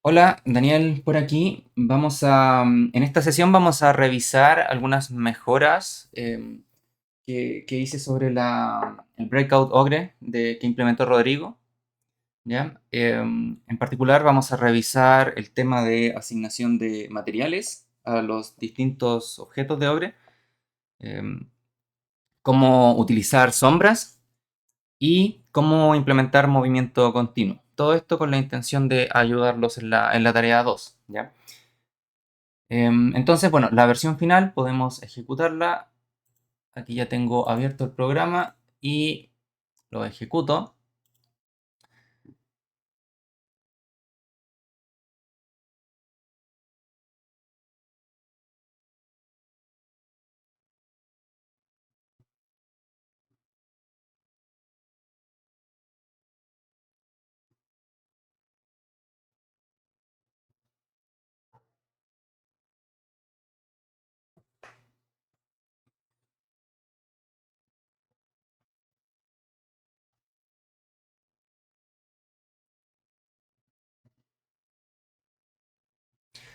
Hola, Daniel, por aquí. En esta sesión vamos a revisar algunas mejoras que hice sobre el Breakout Ogre que implementó Rodrigo. ¿Ya? En particular vamos a revisar el tema de asignación de materiales a los distintos objetos de Ogre, em, cómo utilizar sombras y cómo implementar movimiento continuo. Todo esto con la intención de ayudarlos en la tarea 2. ¿Ya? Entonces, bueno, la versión final podemos ejecutarla. Aquí ya tengo abierto el programa y lo ejecuto.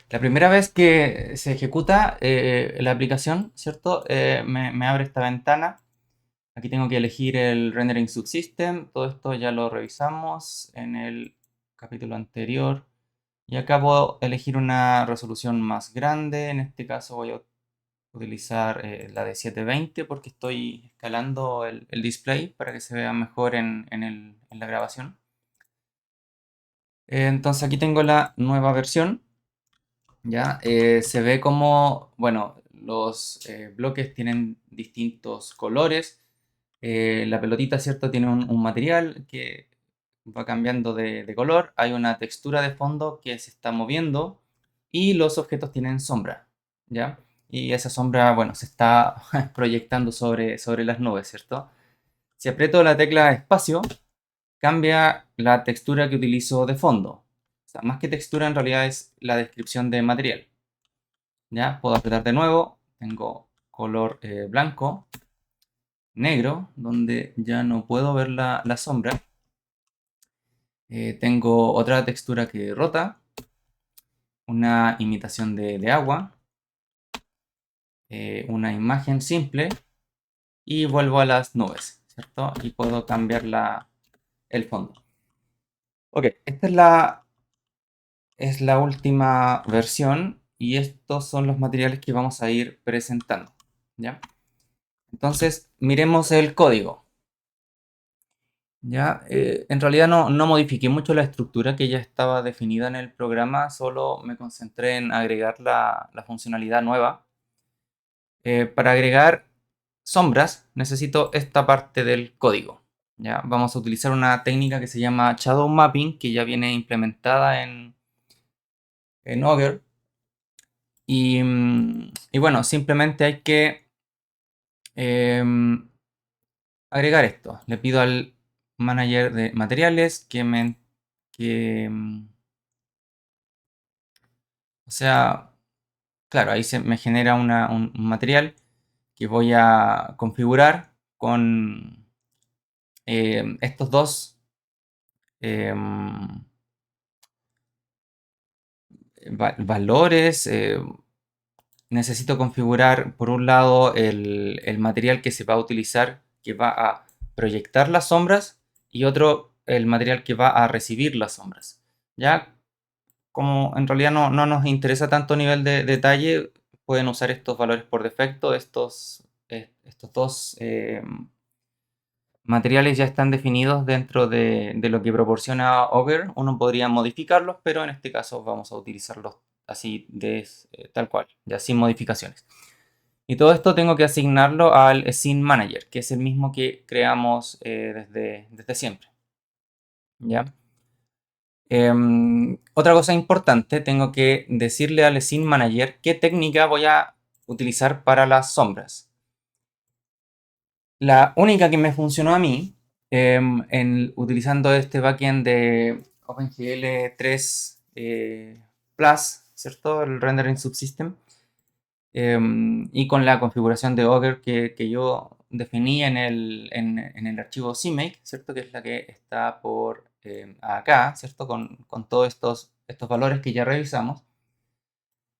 La primera vez que se ejecuta la aplicación, ¿cierto? Me abre esta ventana. Aquí tengo que elegir el Rendering Subsystem. Todo esto ya lo revisamos en el capítulo anterior. Y acá puedo elegir una resolución más grande. En este caso voy a utilizar la de 720 porque estoy escalando el display para que se vea mejor en la grabación. Entonces aquí tengo la nueva versión. Ya se ve como, bueno, los bloques tienen distintos colores. La pelotita, ¿cierto? Tiene un material que va cambiando de color. Hay una textura de fondo que se está moviendo y los objetos tienen sombra, ¿ya? Y esa sombra, bueno, se está proyectando sobre las nubes, ¿cierto? Si aprieto la tecla espacio, cambia la textura que utilizo de fondo. O sea, más que textura, en realidad es la descripción de material. ¿Ya? Puedo apretar de nuevo. Tengo color blanco, negro, donde ya no puedo ver la sombra. Tengo otra textura que rota, una imitación de agua, una imagen simple y vuelvo a las nubes, ¿cierto? Y puedo cambiar el fondo. Ok, esta es la última versión y estos son los materiales que vamos a ir presentando, ¿ya? Entonces, miremos el código. Ya, en realidad no modifiqué mucho la estructura que ya estaba definida en el programa, solo me concentré en agregar la funcionalidad nueva. Para agregar sombras necesito esta parte del código. Ya, vamos a utilizar una técnica que se llama Shadow Mapping, que ya viene implementada en Ogre. Y bueno, simplemente hay que em, agregar esto. Le pido al manager de materiales que o sea, claro, ahí se me genera un material que voy a configurar con estos dos em, valores. Necesito configurar, por un lado, el material que se va a utilizar, que va a proyectar las sombras, y otro, el material que va a recibir las sombras. Ya, como en realidad no nos interesa tanto nivel de detalle, pueden usar estos valores por defecto. Estos dos materiales ya están definidos dentro de lo que proporciona Ogre. Uno podría modificarlos, pero en este caso vamos a utilizarlos así tal cual, ya sin modificaciones. Y todo esto tengo que asignarlo al Scene Manager, que es el mismo que creamos desde siempre. ¿Ya? Otra cosa importante, tengo que decirle al Scene Manager qué técnica voy a utilizar para las sombras. La única que me funcionó a mí, utilizando este backend de OpenGL 3 Plus, ¿cierto? El Rendering Subsystem, y con la configuración de Ogre que yo definí en el archivo CMake, ¿cierto? Que es la que está por acá, ¿cierto? Con todos estos estos valores que ya revisamos.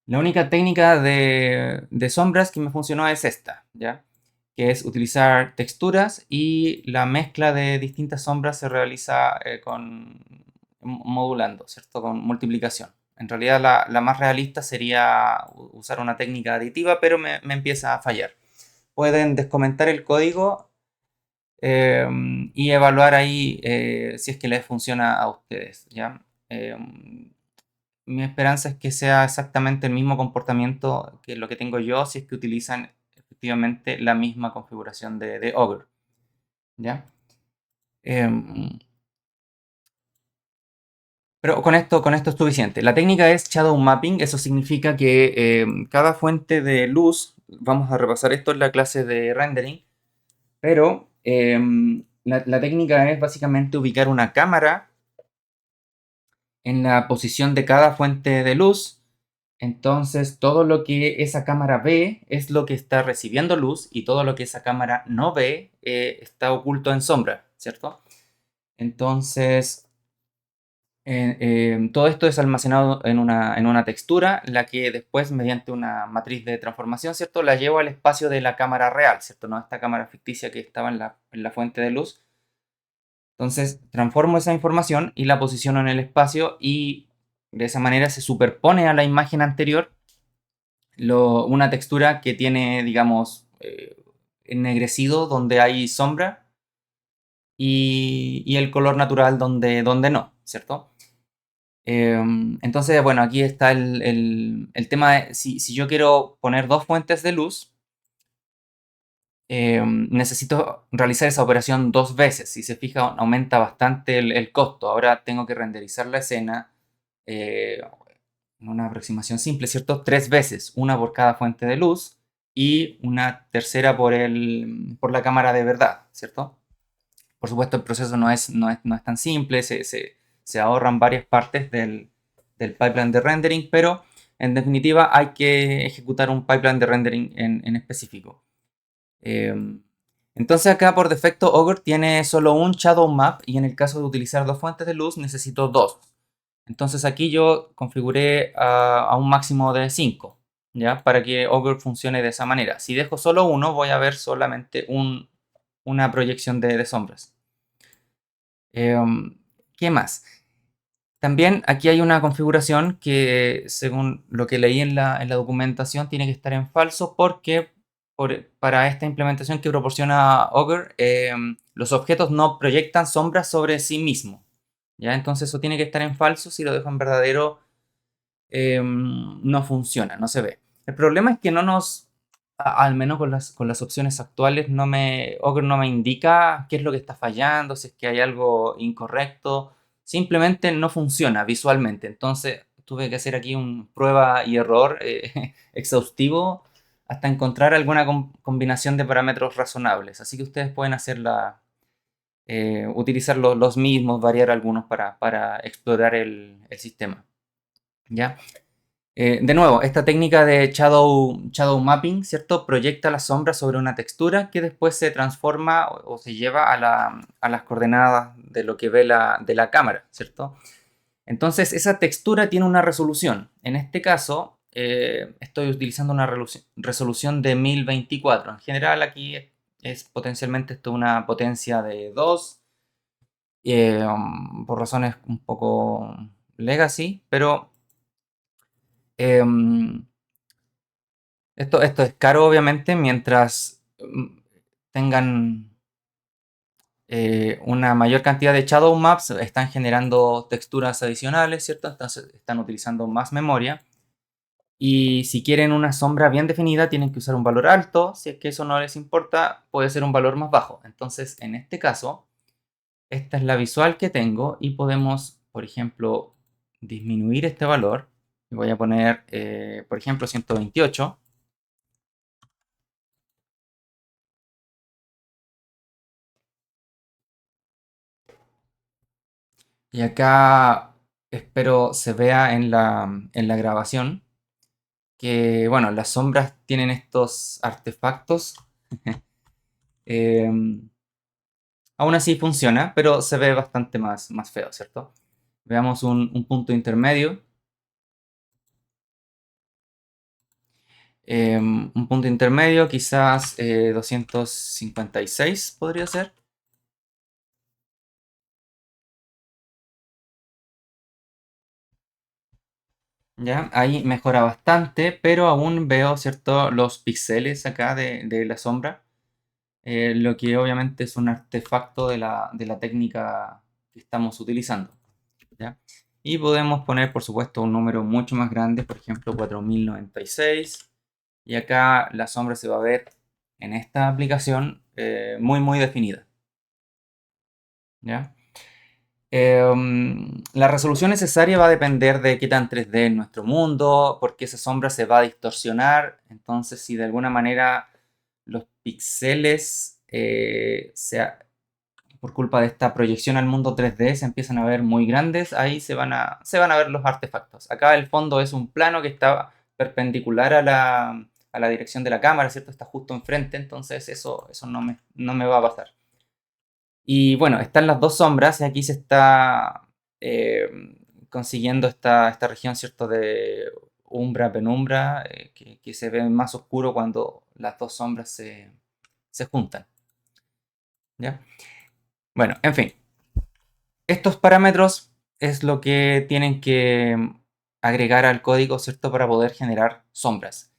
La única técnica de sombras que me funcionó es esta, ¿ya? Que es utilizar texturas y la mezcla de distintas sombras se realiza modulando, ¿cierto? Con multiplicación. En realidad la más realista sería usar una técnica aditiva, pero me empieza a fallar. Pueden descomentar el código y evaluar ahí si es que les funciona a ustedes, ¿ya? Mi esperanza es que sea exactamente el mismo comportamiento que lo que tengo yo si es que utilizan efectivamente la misma configuración de Ogre, ¿ya? Em, pero con esto es suficiente. La técnica es Shadow Mapping. Eso significa que cada fuente de luz, vamos a repasar esto en la clase de rendering, pero la técnica es básicamente ubicar una cámara en la posición de cada fuente de luz. Entonces, todo lo que esa cámara ve es lo que está recibiendo luz y todo lo que esa cámara no ve está oculto en sombra, ¿cierto? Entonces, todo esto es almacenado en una textura, la que después, mediante una matriz de transformación, ¿cierto? La llevo al espacio de la cámara real, ¿cierto? No a esta cámara ficticia que estaba en la fuente de luz. Entonces, transformo esa información y la posiciono en el espacio y de esa manera se superpone a la imagen anterior una textura que tiene, digamos, ennegrecido donde hay sombra y el color natural donde no, ¿cierto? Entonces, bueno, aquí está el tema de si yo quiero poner dos fuentes de luz, necesito realizar esa operación dos veces. Si se fija, aumenta bastante el costo. Ahora tengo que renderizar la escena eh, en una aproximación simple, ¿cierto? Tres veces, una por cada fuente de luz y una tercera por la cámara de verdad, ¿cierto? Por supuesto, el proceso no es tan simple, se ahorran varias partes del pipeline de rendering, pero en definitiva hay que ejecutar un pipeline de rendering en específico. Entonces acá por defecto Ogre tiene solo un Shadow Map y en el caso de utilizar dos fuentes de luz necesito dos. Entonces aquí yo configuré a un máximo de 5, ¿ya? Para que Ogre funcione de esa manera. Si dejo solo uno voy a ver solamente una proyección de sombras. ¿Qué más? También aquí hay una configuración que, según lo que leí en la documentación, tiene que estar en falso porque para esta implementación que proporciona Ogre, los objetos no proyectan sombras sobre sí mismos. ¿Ya? Entonces eso tiene que estar en falso. Si lo dejo en verdadero, no funciona, no se ve. El problema es que al menos con las opciones actuales, Ogre no me indica qué es lo que está fallando, si es que hay algo incorrecto. Simplemente no funciona visualmente. Entonces tuve que hacer aquí un prueba y error exhaustivo hasta encontrar alguna combinación de parámetros razonables. Así que ustedes pueden utilizar los mismos, variar algunos para explorar el sistema. ¿Ya? De nuevo, esta técnica de shadow mapping, ¿cierto? Proyecta la sombra sobre una textura que después se transforma o se lleva a las coordenadas de lo que ve de la cámara, ¿cierto? Entonces, esa textura tiene una resolución. En este caso, estoy utilizando una resolución de 1024. En general, aquí es potencialmente esto una potencia de 2, por razones un poco legacy, pero em, esto es caro, obviamente, mientras tengan una mayor cantidad de shadow maps, están generando texturas adicionales, ¿cierto? Entonces están utilizando más memoria. Y si quieren una sombra bien definida, tienen que usar un valor alto. Si es que eso no les importa, puede ser un valor más bajo. Entonces, en este caso, esta es la visual que tengo y podemos, por ejemplo, disminuir este valor. Voy a poner, por ejemplo, 128. Y acá espero se vea en la grabación que, bueno, las sombras tienen estos artefactos. Em, Aún así funciona, pero se ve bastante más feo, ¿cierto? Veamos un punto intermedio. Un punto intermedio, quizás 256 podría ser. ¿Ya? Ahí mejora bastante, pero aún veo, ¿cierto?, los píxeles acá de la sombra, lo que obviamente es un artefacto de la técnica que estamos utilizando. ¿Ya? Y podemos poner, por supuesto, un número mucho más grande, por ejemplo, 4096. Y acá la sombra se va a ver en esta aplicación muy, muy definida. ¿Ya? La resolución necesaria va a depender de qué tan 3D es nuestro mundo, porque esa sombra se va a distorsionar. Entonces, si de alguna manera los píxeles, por culpa de esta proyección al mundo 3D, se empiezan a ver muy grandes, ahí se van a ver los artefactos. Acá el fondo es un plano que está perpendicular a la dirección de la cámara, ¿cierto? Está justo enfrente, entonces eso no me va a pasar. Y bueno, están las dos sombras y aquí se está eh, consiguiendo esta región, ¿cierto? De umbra, penumbra, que se ve más oscuro cuando las dos sombras se juntan. ¿Ya? Bueno, en fin, estos parámetros es lo que tienen que agregar al código, ¿cierto? Para poder generar sombras.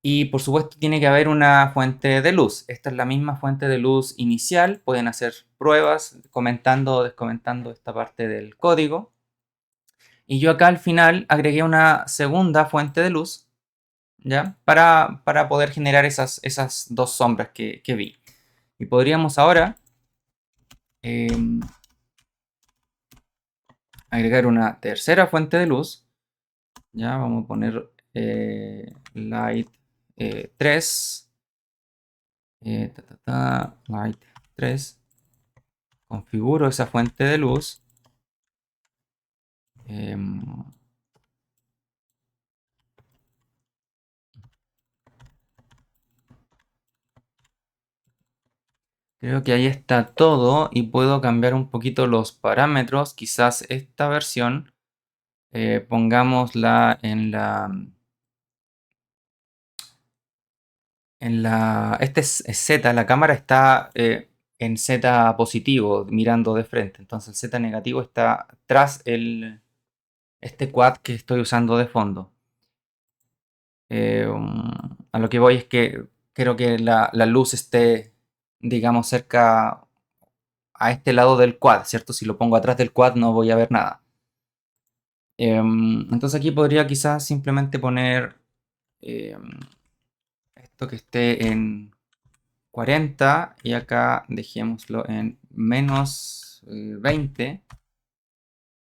Y por supuesto tiene que haber una fuente de luz. Esta es la misma fuente de luz inicial. Pueden hacer pruebas comentando o descomentando esta parte del código. Y yo acá al final agregué una segunda fuente de luz, ¿ya? Para poder generar esas dos sombras que vi. Y podríamos ahora agregar una tercera fuente de luz. Ya, vamos a poner light 3. Light 3. Configuro esa fuente de luz. Em, Creo que ahí está todo y puedo cambiar un poquito los parámetros. Quizás esta versión pongámosla este es Z, la cámara está en Z positivo, mirando de frente. Entonces el Z negativo está tras este quad que estoy usando de fondo. A lo que voy es que quiero que la luz esté, digamos, cerca a este lado del quad, ¿cierto? Si lo pongo atrás del quad no voy a ver nada. Entonces aquí podría quizás simplemente poner esto que esté en 40 y acá dejémoslo en menos 20.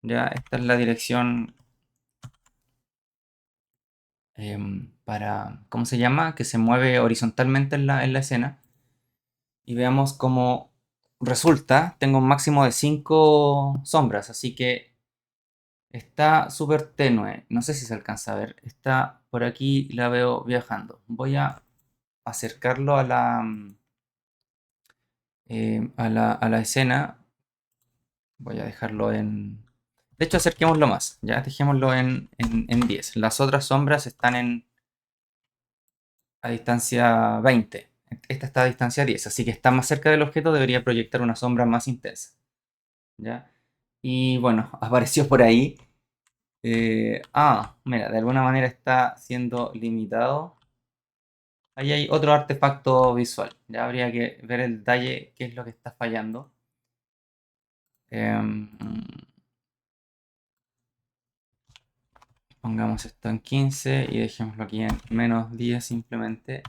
Ya, esta es la dirección para, ¿cómo se llama? Que se mueve horizontalmente en la escena. Y veamos cómo resulta. Tengo un máximo de 5 sombras, así que está súper tenue. No sé si se alcanza a ver. Está por aquí, la veo viajando. Voy a acercarlo a la escena. Voy a dejarlo en... De hecho, acerquémoslo más. Ya, dejémoslo en 10. Las otras sombras están a distancia 20. Esta está a distancia 10, así que está más cerca del objeto, debería proyectar una sombra más intensa. ¿Ya? Y bueno, apareció por ahí. Mira, de alguna manera está siendo limitado. Ahí hay otro artefacto visual. Ya habría que ver el detalle, qué es lo que está fallando. Em, Pongamos esto en 15 y dejémoslo aquí en menos 10 simplemente.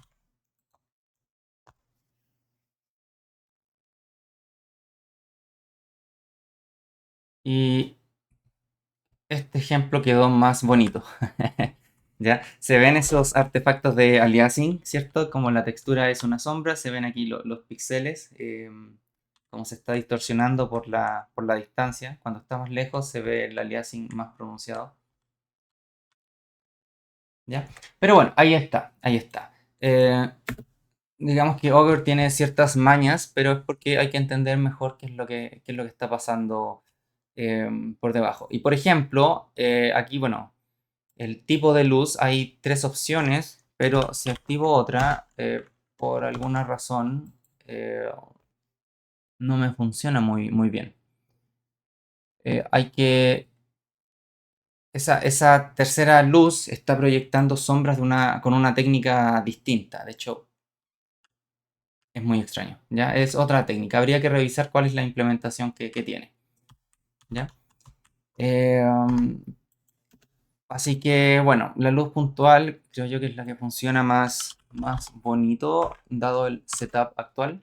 Y este ejemplo quedó más bonito. ¿Ya? Se ven esos artefactos de aliasing, ¿cierto? Como la textura es una sombra, se ven aquí los píxeles, cómo se está distorsionando por la distancia. Cuando estamos lejos se ve el aliasing más pronunciado. ¿Ya? Pero bueno, ahí está, ahí está. Digamos que Ogre tiene ciertas mañas, pero es porque hay que entender mejor qué es lo que está pasando por debajo. Y por ejemplo, aquí, bueno, el tipo de luz, hay tres opciones, pero si activo otra, por alguna razón, no me funciona muy bien. Hay que... Esa tercera luz está proyectando sombras con una técnica distinta. De hecho, es muy extraño. ¿Ya? Es otra técnica. Habría que revisar cuál es la implementación que tiene. ¿Ya? Um, Así que, bueno, la luz puntual creo yo que es la que funciona más bonito dado el setup actual.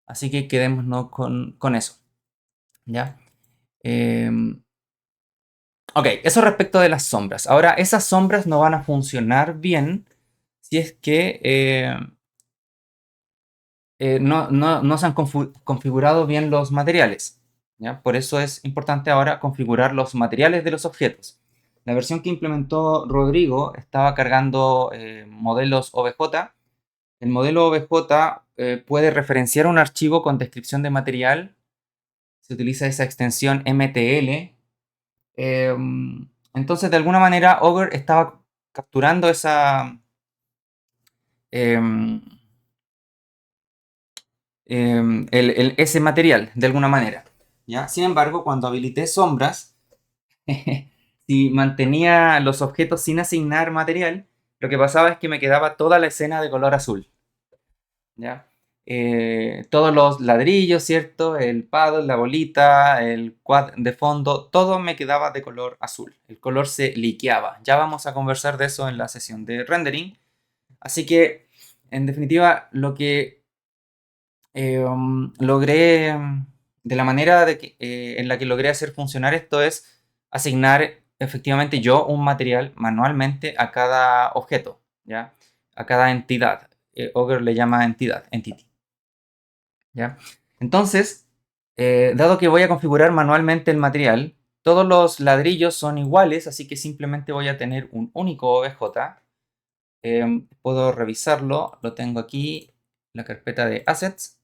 Así que quedémonos con eso. ¿Ya? Ok, eso respecto de las sombras. Ahora, esas sombras no van a funcionar bien si es que no se han configurado bien los materiales. ¿Ya? Por eso es importante ahora configurar los materiales de los objetos. La versión que implementó Rodrigo estaba cargando modelos OBJ. El modelo OBJ puede referenciar un archivo con descripción de material. Se utiliza esa extensión MTL. Entonces, de alguna manera, Augur estaba capturando em, ese material de alguna manera. ¿Ya? Sin embargo, cuando habilité sombras, si mantenía los objetos sin asignar material, lo que pasaba es que me quedaba toda la escena de color azul. ¿Ya? Todos los ladrillos, ¿cierto? El paddle, la bolita, el quad de fondo, todo me quedaba de color azul. El color se liqueaba. Ya vamos a conversar de eso en la sesión de rendering. Así que, en definitiva, lo que logré, de la manera en la que logré hacer funcionar esto es asignar efectivamente yo un material manualmente a cada objeto, ¿ya? A cada entidad. Augur le llama entidad, entity. ¿Ya? Entonces, dado que voy a configurar manualmente el material, todos los ladrillos son iguales, así que simplemente voy a tener un único OBJ. Puedo revisarlo, lo tengo aquí, la carpeta de Assets.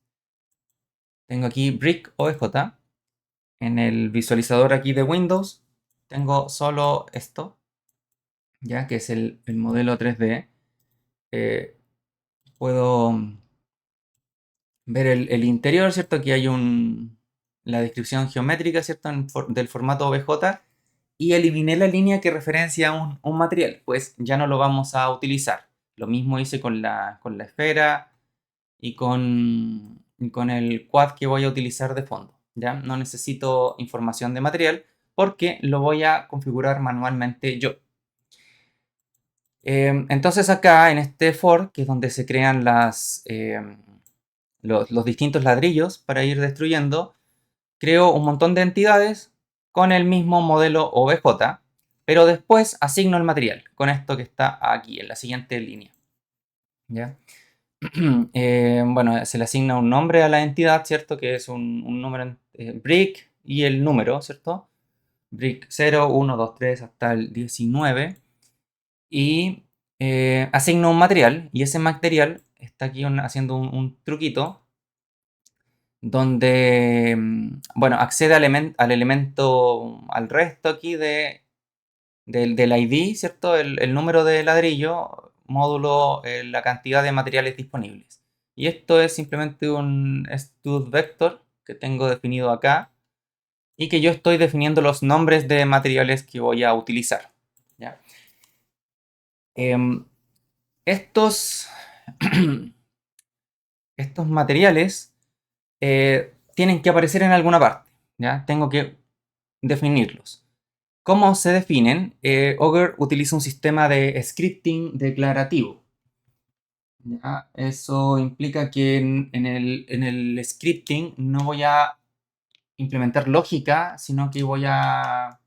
Tengo aquí Brick OBJ. En el visualizador aquí de Windows tengo solo esto, ya que es el modelo 3D. Puedo ver el interior, ¿cierto? Aquí hay la descripción geométrica, ¿cierto? Del formato OBJ. Y eliminé la línea que referencia a un material, pues ya no lo vamos a utilizar. Lo mismo hice con la esfera y con el quad que voy a utilizar de fondo. ¿Ya? No necesito información de material porque lo voy a configurar manualmente yo. Entonces acá en este for, que es donde se crean los distintos ladrillos para ir destruyendo, creo un montón de entidades con el mismo modelo OBJ, pero después asigno el material con esto que está aquí en la siguiente línea. ¿Ya? Bueno, se le asigna un nombre a la entidad, ¿cierto? Que es un número, brick y el número, ¿cierto? Brick 0, 1, 2, 3 hasta el 19. Y asigno un material y ese material está aquí haciendo un truquito donde, bueno, accede al elemento, al resto aquí del ID, ¿cierto? El número de ladrillo, módulo, la cantidad de materiales disponibles. Y esto es simplemente un stud vector que tengo definido acá y que yo estoy definiendo los nombres de materiales que voy a utilizar. ¿Ya? Estos, estos materiales tienen que aparecer en alguna parte. ¿Ya? Tengo que definirlos. ¿Cómo se definen? Augur utiliza un sistema de scripting declarativo. ¿Ya? Eso implica que en el scripting no voy a implementar lógica, sino que voy a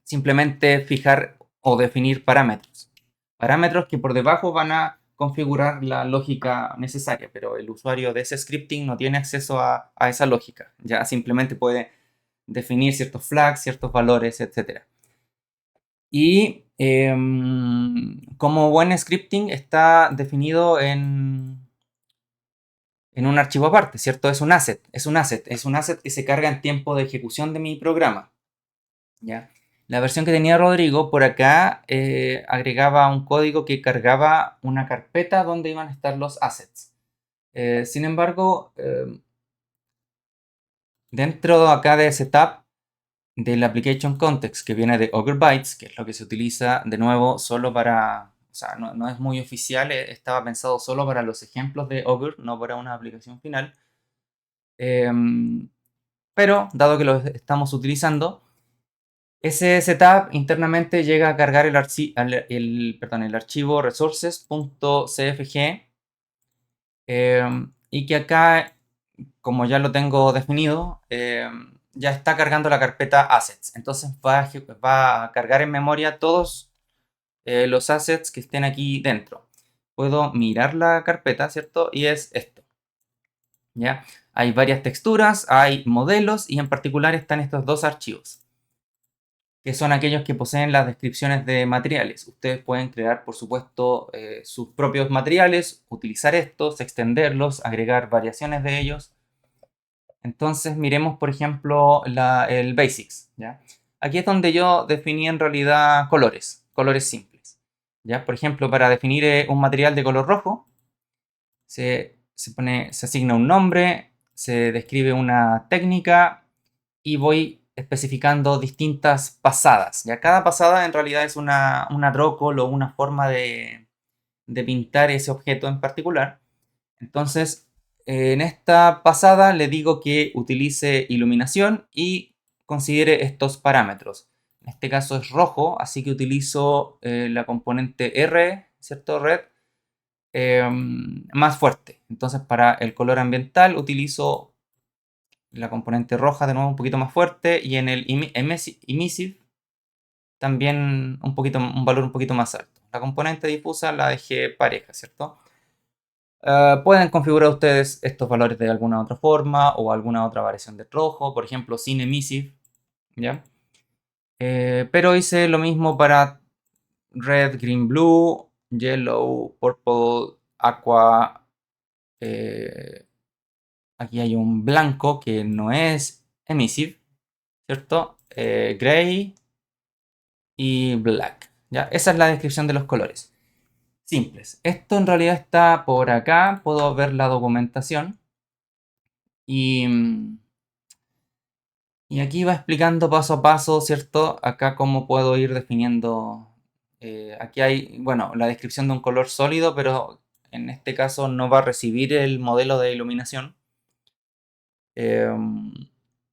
simplemente fijar o definir parámetros. Parámetros que por debajo van a configurar la lógica necesaria, pero el usuario de ese scripting no tiene acceso a esa lógica. Ya simplemente puede definir ciertos flags, ciertos valores, etc. Y como buen scripting está definido en un archivo aparte, ¿cierto? Es un asset, que se carga en tiempo de ejecución de mi programa, ¿ya? La versión que tenía Rodrigo por acá agregaba un código que cargaba una carpeta donde iban a estar los assets. Sin embargo, dentro acá de setup del application context que viene de Ogre Bytes, que es lo que se utiliza de nuevo solo para, o sea, no es muy oficial, estaba pensado solo para los ejemplos de Ogre, no para una aplicación final. Pero dado que lo estamos utilizando, ese setup internamente llega a cargar el archivo resources.cfg y que acá, como ya lo tengo definido, ya está cargando la carpeta assets. Entonces va a cargar en memoria todos los assets que estén aquí dentro. Puedo mirar la carpeta, ¿cierto? Y es esto. ¿Ya? Hay varias texturas, hay modelos y en particular están estos dos archivos, que son aquellos que poseen las descripciones de materiales. Ustedes pueden crear, por supuesto, sus propios materiales, utilizar estos, extenderlos, agregar variaciones de ellos. Entonces miremos, por ejemplo, el Basics. ¿Ya? Aquí es donde yo definí en realidad colores simples. ¿Ya? Por ejemplo, para definir un material de color rojo, se asigna un nombre, se describe una técnica y voy especificando distintas pasadas. Ya cada pasada en realidad es una drawcall o una forma de pintar ese objeto en particular. Entonces, en esta pasada le digo que utilice iluminación y considere estos parámetros. En este caso es rojo, así que utilizo la componente R, ¿cierto? Red, más fuerte. Entonces, para el color ambiental utilizo la componente roja de nuevo un poquito más fuerte y en el emissive también un valor un poquito más alto. La componente difusa la dejé pareja, ¿cierto? Pueden configurar ustedes estos valores de alguna otra forma o alguna otra variación de rojo, por ejemplo, sin emissive, ¿ya? Pero hice lo mismo para red, green, blue, yellow, purple, aqua. Aquí hay un blanco que no es emissive, ¿cierto? Gray y black, ¿ya? Esa es la descripción de los colores. Simples. Esto en realidad está por acá, puedo ver la documentación y, y aquí va explicando paso a paso, ¿cierto? Acá cómo puedo ir definiendo. Aquí hay, bueno, la descripción de un color sólido, pero en este caso no va a recibir el modelo de iluminación.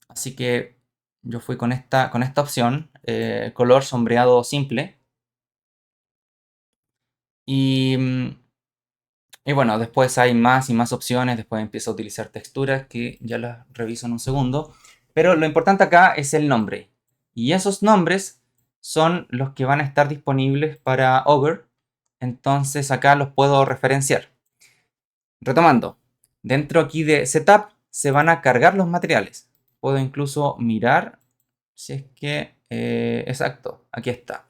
Así que yo fui con esta opción, color sombreado simple. Y, y bueno, después hay más y más opciones, después empiezo a utilizar texturas que ya las reviso en un segundo. Pero lo importante acá es el nombre. Y esos nombres son los que van a estar disponibles para Ogre. Entonces acá los puedo referenciar. Retomando, dentro aquí de Setup se van a cargar los materiales. Puedo incluso mirar si es que... exacto, aquí está.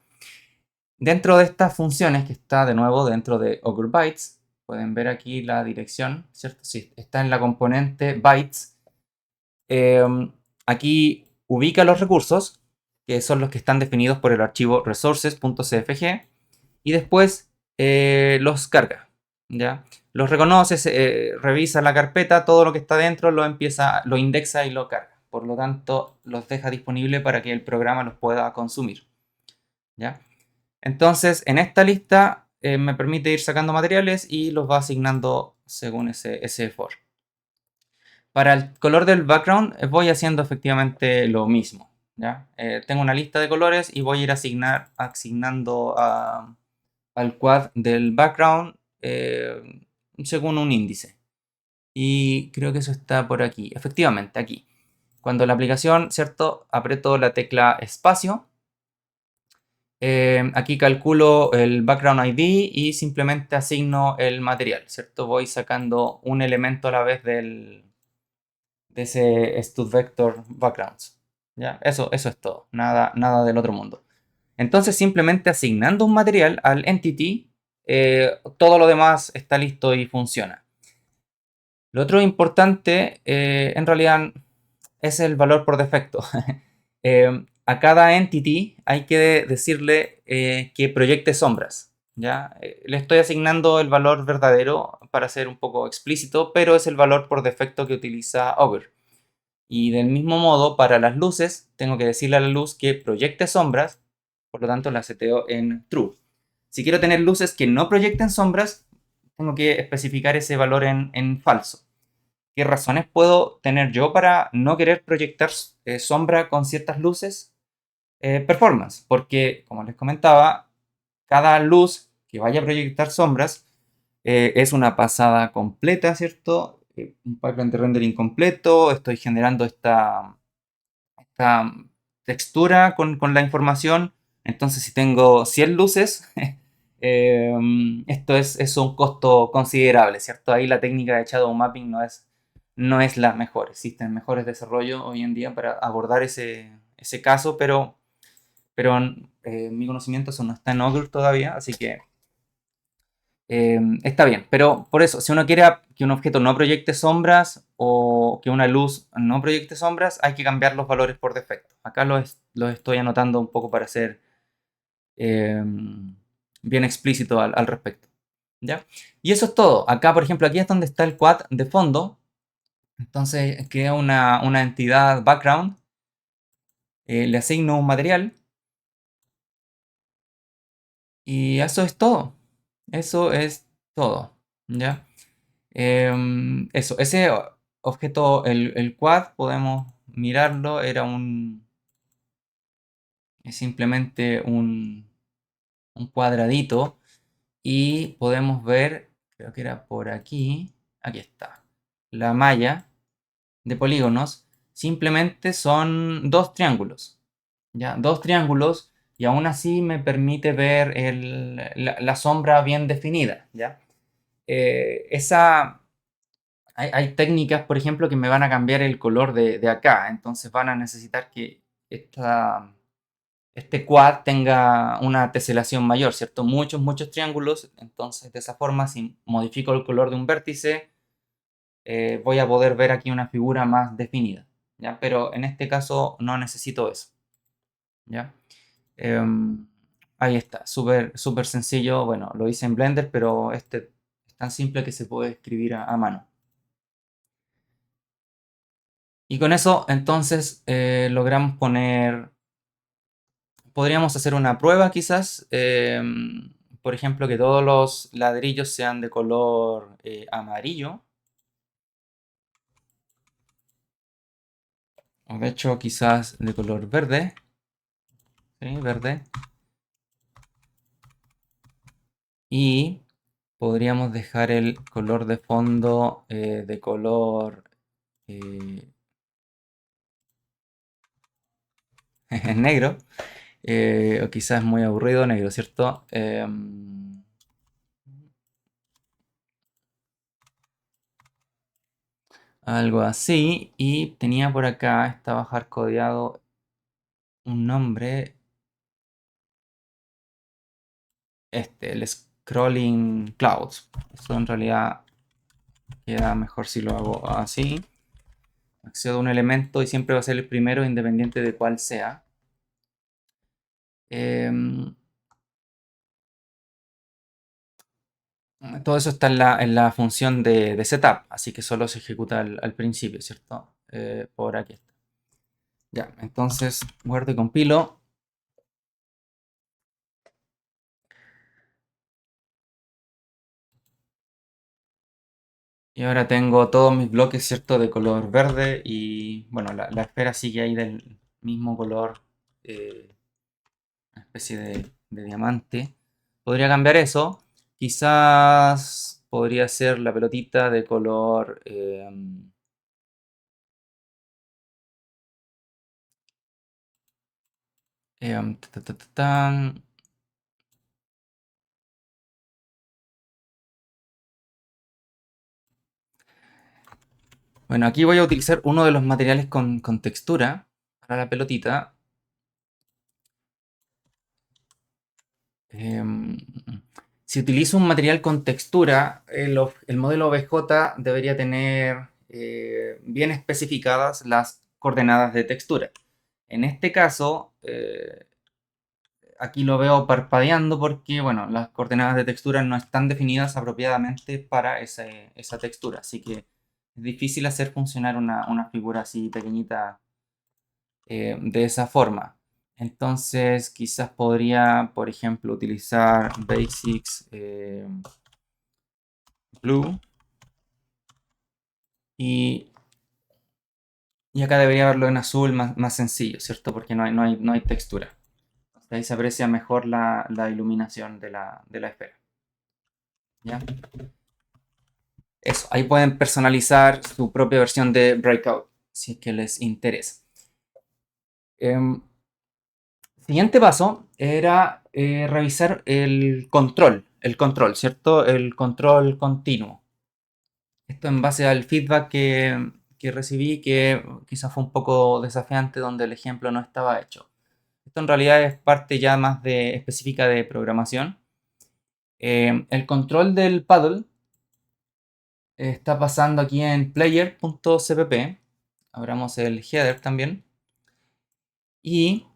Dentro de estas funciones que está de nuevo dentro de Ogre Bytes, pueden ver aquí la dirección, ¿cierto? Sí, está en la componente bytes. Aquí ubica los recursos, que son los que están definidos por el archivo resources.cfg, y después los carga, ¿ya? Los reconoce, revisa la carpeta, todo lo que está dentro lo indexa y lo carga. Por lo tanto, los deja disponible para que el programa los pueda consumir, ¿ya? Entonces, en esta lista me permite ir sacando materiales y los va asignando según ese for. Para el color del background voy haciendo efectivamente lo mismo, ¿ya? Tengo una lista de colores y voy a ir asignando al quad del background según un índice. Y creo que eso está por aquí. Efectivamente, aquí. Cuando la aplicación, ¿cierto? Aprieto la tecla espacio. Aquí calculo el background ID y simplemente asigno el material, ¿cierto? Voy sacando un elemento a la vez de ese StudVector backgrounds. ¿Ya? Eso es todo, nada del otro mundo. Entonces simplemente asignando un material al entity, todo lo demás está listo y funciona. Lo otro importante, en realidad, es el valor por defecto. A cada entity hay que decirle que proyecte sombras, ¿ya? Le estoy asignando el valor verdadero para ser un poco explícito, pero es el valor por defecto que utiliza Augur. Y del mismo modo, para las luces, tengo que decirle a la luz que proyecte sombras, por lo tanto la seteo en true. Si quiero tener luces que no proyecten sombras, tengo que especificar ese valor en falso. ¿Qué razones puedo tener yo para no querer proyectar sombra con ciertas luces? Performance, porque como les comentaba, cada luz que vaya a proyectar sombras es una pasada completa, ¿cierto? Un pipeline de render incompleto, estoy generando esta textura con la información, entonces si tengo 100 luces, esto es un costo considerable, ¿cierto? Ahí la técnica de Shadow Mapping no es la mejor. Existen mejores desarrollos hoy en día para abordar ese caso, pero mi conocimiento eso no está en Augur todavía, así que está bien. Pero por eso, si uno quiere que un objeto no proyecte sombras o que una luz no proyecte sombras, hay que cambiar los valores por defecto. Acá los estoy anotando un poco para ser eh, bien explícito al respecto. ¿Ya? Y eso es todo. Acá, por ejemplo, aquí es donde está el quad de fondo. Entonces crea una entidad background, le asigno un material y eso es todo. Eso es todo. ¿Ya? Ese objeto, el quad, podemos mirarlo, es simplemente un cuadradito y podemos ver, creo que era por aquí está, la malla de polígonos, simplemente son dos triángulos, ¿ya? Dos triángulos y aún así me permite ver la sombra bien definida, ¿ya? Hay técnicas, por ejemplo, que me van a cambiar el color de acá, entonces van a necesitar que este quad tenga una teselación mayor, ¿cierto? Muchos triángulos, entonces de esa forma, si modifico el color de un vértice, voy a poder ver aquí una figura más definida, ¿ya? Pero en este caso no necesito eso, ¿ya? Em, Ahí está, súper sencillo, bueno, lo hice en Blender, pero este es tan simple que se puede escribir a mano. Y con eso, entonces, logramos podríamos hacer una prueba quizás, por ejemplo, que todos los ladrillos sean de color amarillo, o de hecho quizás de color verde, ¿sí? Verde, y podríamos dejar el color de fondo de color eh, negro, o quizás muy aburrido negro, ¿cierto? Algo así, y tenía por acá, estaba hardcodeado un nombre, el Scrolling Clouds. Eso en realidad queda mejor si lo hago así. Accedo a un elemento y siempre va a ser el primero independiente de cuál sea. Em, Todo eso está en la función de setup, así que solo se ejecuta al principio, ¿cierto? Por aquí está. Ya, entonces guardo y compilo. Y ahora tengo todos mis bloques, ¿cierto? De color verde y bueno, la esfera sigue ahí del mismo color, una especie de diamante. Podría cambiar eso. Quizás podría ser la pelotita de color tan. Bueno, aquí voy a utilizar uno de los materiales con textura para la pelotita. Em, Si utilizo un material con textura, el modelo OBJ debería tener bien especificadas las coordenadas de textura. En este caso, aquí lo veo parpadeando porque, bueno, las coordenadas de textura no están definidas apropiadamente para esa textura. Así que es difícil hacer funcionar una figura así pequeñita de esa forma. Entonces, quizás podría, por ejemplo, utilizar basics blue y, y acá debería verlo en azul más sencillo, ¿cierto? Porque no hay textura. Ahí se aprecia mejor la iluminación de la esfera. ¿Ya? Eso, ahí pueden personalizar su propia versión de Breakout, si es que les interesa. Siguiente paso era revisar el control, ¿cierto? El control continuo. Esto en base al feedback que recibí, que quizás fue un poco desafiante, donde el ejemplo no estaba hecho. Esto en realidad es parte ya más específica de programación. El control del paddle está pasando aquí en player.cpp. Abramos el header también. Y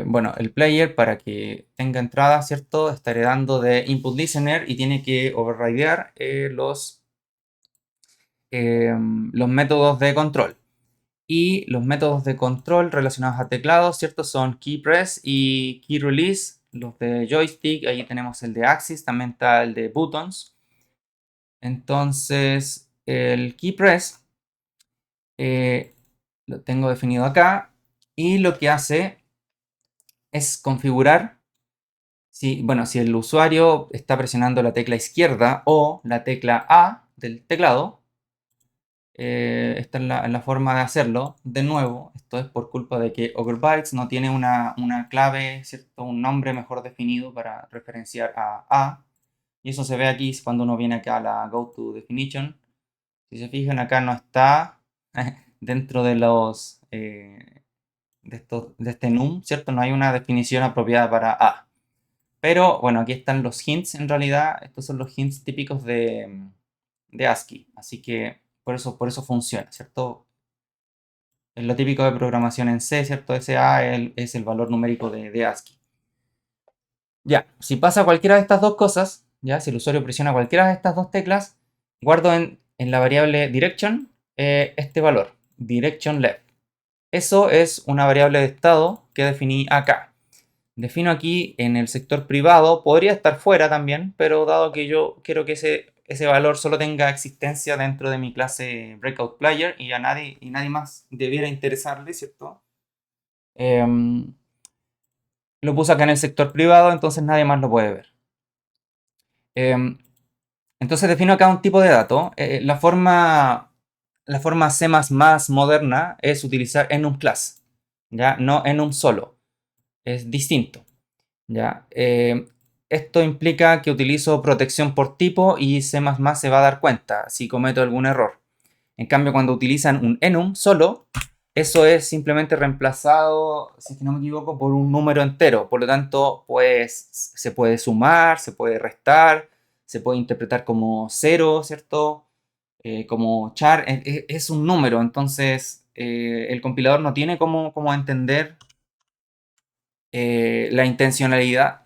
bueno, el player para que tenga entrada, ¿cierto? Está heredando de input listener y tiene que overridear los métodos de control. Y los métodos de control relacionados a teclados, ¿cierto? Son key press y key release. Los de joystick, ahí tenemos el de axis, también está el de buttons. Entonces, el key press lo tengo definido acá y lo que hace es configurar si el usuario está presionando la tecla izquierda o la tecla A del teclado. Esta es la forma de hacerlo. De nuevo, esto es por culpa de que Overbytes no tiene una clave, ¿cierto? Un nombre mejor definido para referenciar a A. Y eso se ve aquí cuando uno viene acá a la Go to Definition. Si se fijan, acá no está dentro de de este num, ¿cierto? No hay una definición apropiada para A. Pero bueno, aquí están los hints en realidad. Estos son los hints típicos de ASCII. Así que por eso funciona, ¿cierto? Es lo típico de programación en C, ¿cierto? Ese A es el valor numérico de ASCII. Ya, si pasa cualquiera de estas dos cosas, ya, si el usuario presiona cualquiera de estas dos teclas, guardo en la variable direction este valor, direction left. Eso es una variable de estado que definí acá. Defino aquí en el sector privado, podría estar fuera también, pero dado que yo quiero que ese valor solo tenga existencia dentro de mi clase Breakout Player y nadie más debiera interesarle, ¿cierto? Lo puse acá en el sector privado, entonces nadie más lo puede ver. Em, entonces defino acá un tipo de dato. La forma C++ moderna es utilizar enum class, ¿ya? No enum solo. Es distinto. ¿Ya? Esto implica que utilizo protección por tipo y C++ se va a dar cuenta si cometo algún error. En cambio, cuando utilizan un enum solo, eso es simplemente reemplazado, si es que no me equivoco, por un número entero. Por lo tanto, pues se puede sumar, se puede restar, se puede interpretar como cero, ¿cierto? Como char, es un número. Entonces, el compilador no tiene cómo entender la intencionalidad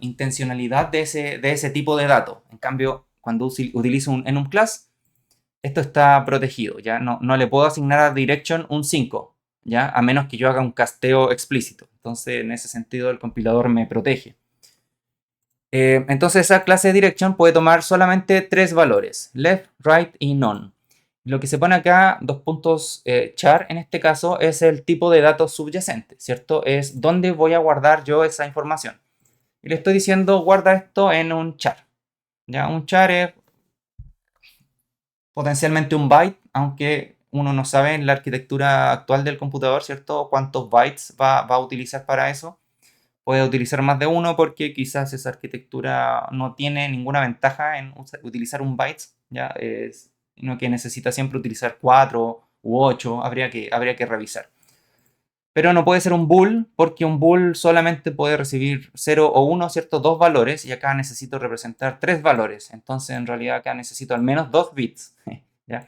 de ese tipo de dato. En cambio, cuando utilizo un enum class, esto está protegido, ¿ya? No le puedo asignar a direction un 5, ¿ya? A menos que yo haga un casteo explícito. Entonces, en ese sentido, el compilador me protege. Entonces, esa clase de direction puede tomar solamente tres valores, left, right y none. Lo que se pone acá, dos puntos char, en este caso, es el tipo de datos subyacente, ¿cierto? Es dónde voy a guardar yo esa información. Y le estoy diciendo, guarda esto en un char. ¿Ya? Un char es potencialmente un byte, aunque uno no sabe en la arquitectura actual del computador, ¿cierto? Cuántos bytes va a utilizar para eso. Puede utilizar más de uno porque quizás esa arquitectura no tiene ninguna ventaja en utilizar un byte, ¿ya? Sino que necesita siempre utilizar 4 u 8, habría que revisar. pero no puede ser un bool porque un bool solamente puede recibir 0 o 1, ¿cierto? Dos valores y acá necesito representar tres valores. Entonces en realidad acá necesito al menos 2 bits. ¿Ya?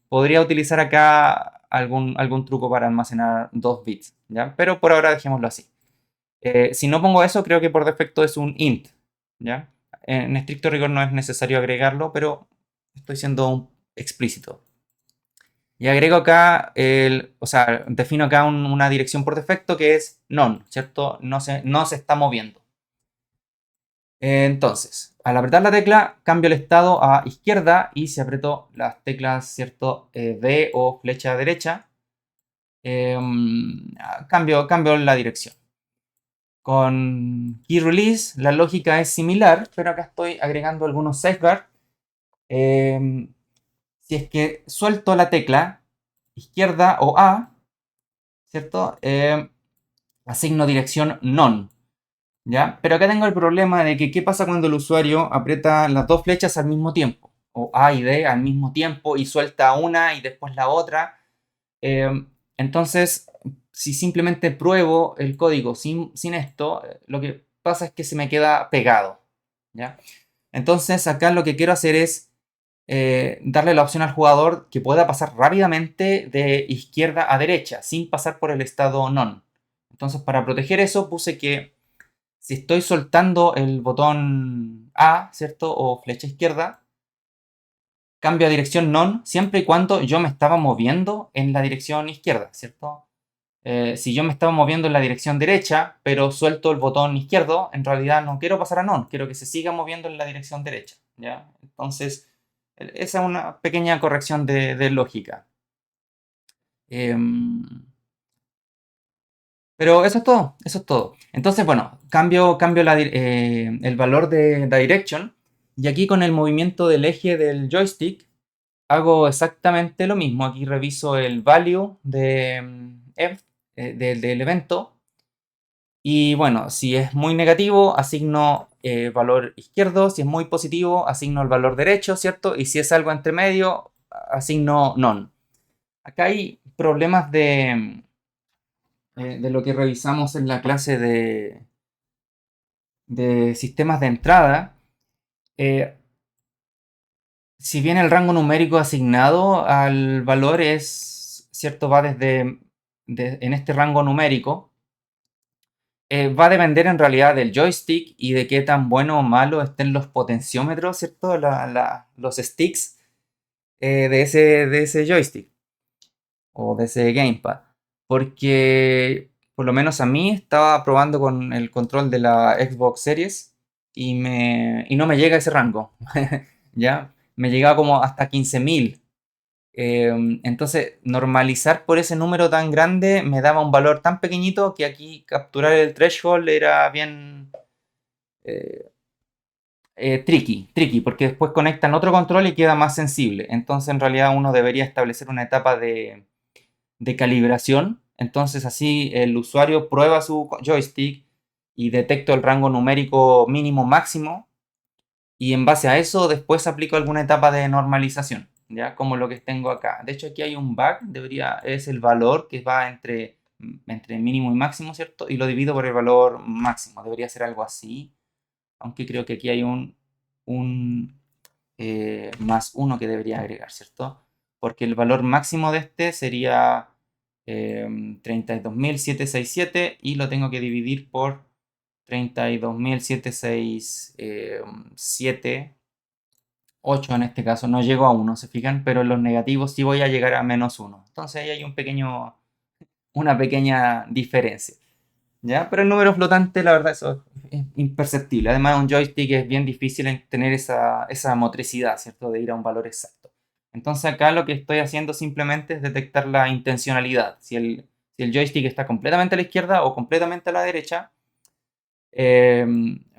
Podría utilizar acá algún truco para almacenar 2 bits, ¿ya? Pero por ahora dejémoslo así. Si no pongo eso, creo que por defecto es un int, ¿ya? En estricto rigor no es necesario agregarlo, pero estoy siendo explícito. Y agrego acá, o sea, defino acá una dirección por defecto que es none, ¿cierto? No se está moviendo. Entonces, al apretar la tecla, cambio el estado a izquierda y si aprieto las teclas, ¿cierto? D o flecha derecha, cambio la dirección. Con key release la lógica es similar, pero acá estoy agregando algunos safeguards. Si es que suelto la tecla izquierda o A, ¿cierto? Asigno dirección none, ¿ya? Pero acá tengo el problema de que qué pasa cuando el usuario aprieta las dos flechas al mismo tiempo, o A y D al mismo tiempo y suelta una y después la otra. Entonces, si simplemente pruebo el código sin esto, lo que pasa es que se me queda pegado, ¿ya? Entonces acá lo que quiero hacer es darle la opción al jugador que pueda pasar rápidamente de izquierda a derecha, sin pasar por el estado none. Entonces para proteger eso puse que si estoy soltando el botón A, ¿cierto? O flecha izquierda, cambio a dirección none siempre y cuando yo me estaba moviendo en la dirección izquierda, ¿cierto? Si yo me estaba moviendo en la dirección derecha, pero suelto el botón izquierdo, en realidad no quiero pasar a none, quiero que se siga moviendo en la dirección derecha, ¿ya? Entonces, esa es una pequeña corrección de lógica. Em, pero eso es todo, eso es todo. Entonces, bueno, cambio el valor de direction y aquí con el movimiento del eje del joystick hago exactamente lo mismo. Aquí reviso el value del evento. Y bueno, si es muy negativo, asigno valor izquierdo. Si es muy positivo, asigno el valor derecho, ¿cierto? Y si es algo entre medio, asigno none. Acá hay problemas de lo que revisamos en la clase de sistemas de entrada. Eh, si bien el rango numérico asignado al valor es, ¿cierto? Va en este rango numérico. Va a depender en realidad del joystick y de qué tan bueno o malo estén los potenciómetros, ¿cierto? Los sticks de ese joystick o de ese gamepad. Porque por lo menos a mí estaba probando con el control de la Xbox Series y no me llega a ese rango. ¿Ya? Me llegaba como hasta 15.000. Entonces, normalizar por ese número tan grande me daba un valor tan pequeñito que aquí capturar el threshold era bien eh, tricky, porque después conectan otro control y queda más sensible. Entonces, en realidad, uno debería establecer una etapa de calibración. Entonces, así el usuario prueba su joystick y detecto el rango numérico mínimo máximo y en base a eso después aplico alguna etapa de normalización, ya como lo que tengo acá. De hecho aquí hay un bug, es el valor que va entre mínimo y máximo, ¿cierto? Y lo divido por el valor máximo, debería ser algo así, aunque creo que aquí hay un más uno que debería agregar, ¿cierto? Porque el valor máximo de este sería 32.767 y lo tengo que dividir por 32.767, 8 en este caso, no llego a 1, ¿se fijan? Pero en los negativos sí voy a llegar a -1. Entonces ahí hay una pequeña diferencia, ¿ya? Pero el número flotante, la verdad, eso es imperceptible. Además, un joystick es bien difícil en tener esa motricidad, ¿cierto? De ir a un valor exacto. Entonces acá lo que estoy haciendo simplemente es detectar la intencionalidad. Si el joystick está completamente a la izquierda o completamente a la derecha,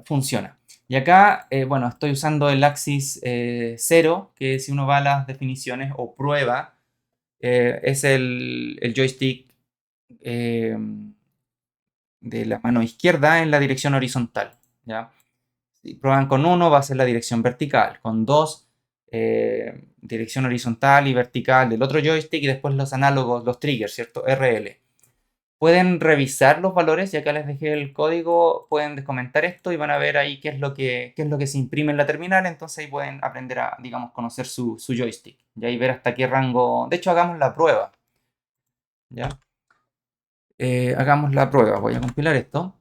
funciona. Y acá, bueno, estoy usando el axis 0, que si uno va a las definiciones o prueba, es el joystick eh, de la mano izquierda en la dirección horizontal, ¿ya? Si prueban con 1 va a ser la dirección vertical, con 2 dirección horizontal y vertical del otro joystick y después los análogos, los triggers, ¿cierto? RL. Pueden revisar los valores, ya que les dejé el código, pueden descomentar esto y van a ver ahí qué es lo que se imprime en la terminal, entonces ahí pueden aprender a, digamos, conocer su joystick, y ahí ver hasta qué rango. De hecho, hagamos la prueba, ¿ya? Hagamos la prueba, voy a compilar esto.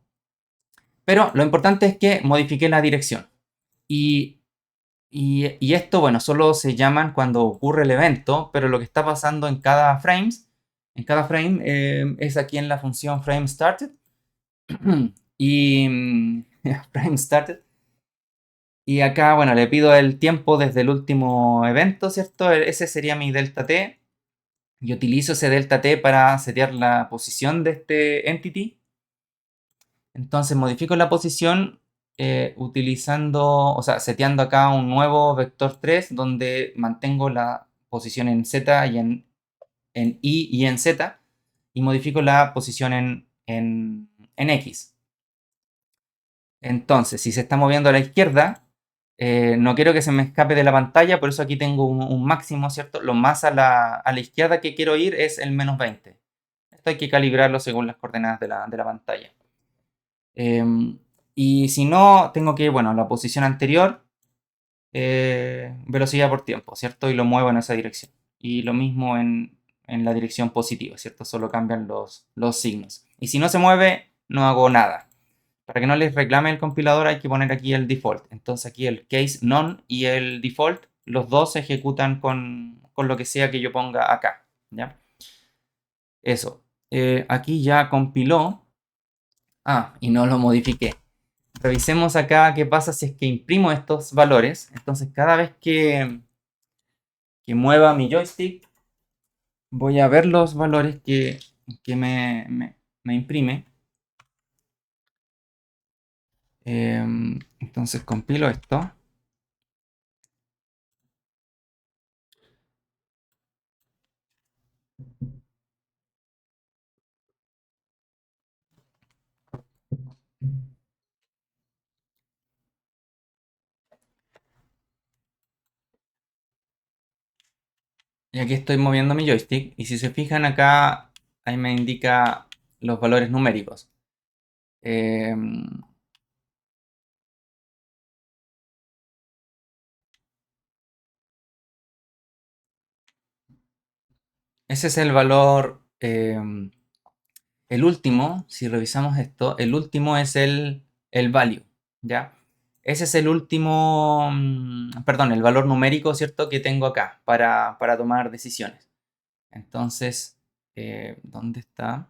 Pero lo importante es que modifiqué la dirección. Y, y esto, bueno, solo se llaman cuando ocurre el evento, pero lo que está pasando en cada frame es aquí en la función frame started. Y frame started. Y acá, bueno, le pido el tiempo desde el último evento, ¿cierto? Ese sería mi delta t. Y utilizo ese delta t para setear la posición de este entity. Entonces modifico la posición utilizando, o sea, seteando acá un nuevo vector 3 donde mantengo la posición en Z y en Y y en Z y modifico la posición en X. Entonces, si se está moviendo a la izquierda, no quiero que se me escape de la pantalla, por eso aquí tengo un máximo, ¿cierto? Lo más a la izquierda que quiero ir es el -20. Esto hay que calibrarlo según las coordenadas de la pantalla. Y si no, tengo que ir, bueno, a la posición anterior, velocidad por tiempo, ¿cierto? Y lo muevo en esa dirección. Y lo mismo en la dirección positiva, ¿cierto? Solo cambian los signos. Y si no se mueve, no hago nada. Para que no les reclame el compilador hay que poner aquí el default. Entonces aquí el case none y el default, los dos se ejecutan con lo que sea que yo ponga acá, ¿ya? Eso. Aquí ya compiló. Ah, y no lo modifiqué. Revisemos acá qué pasa si es que imprimo estos valores. Entonces cada vez que mueva mi joystick voy a ver los valores que me imprime. Entonces compilo esto. Y aquí estoy moviendo mi joystick. Y si se fijan acá, ahí me indica los valores numéricos. Em, Ese es el valor. El último, si revisamos esto, el último es el value, ¿ya? Ese es el último, perdón, el valor numérico, ¿cierto? Que tengo acá para tomar decisiones. Entonces, ¿dónde está?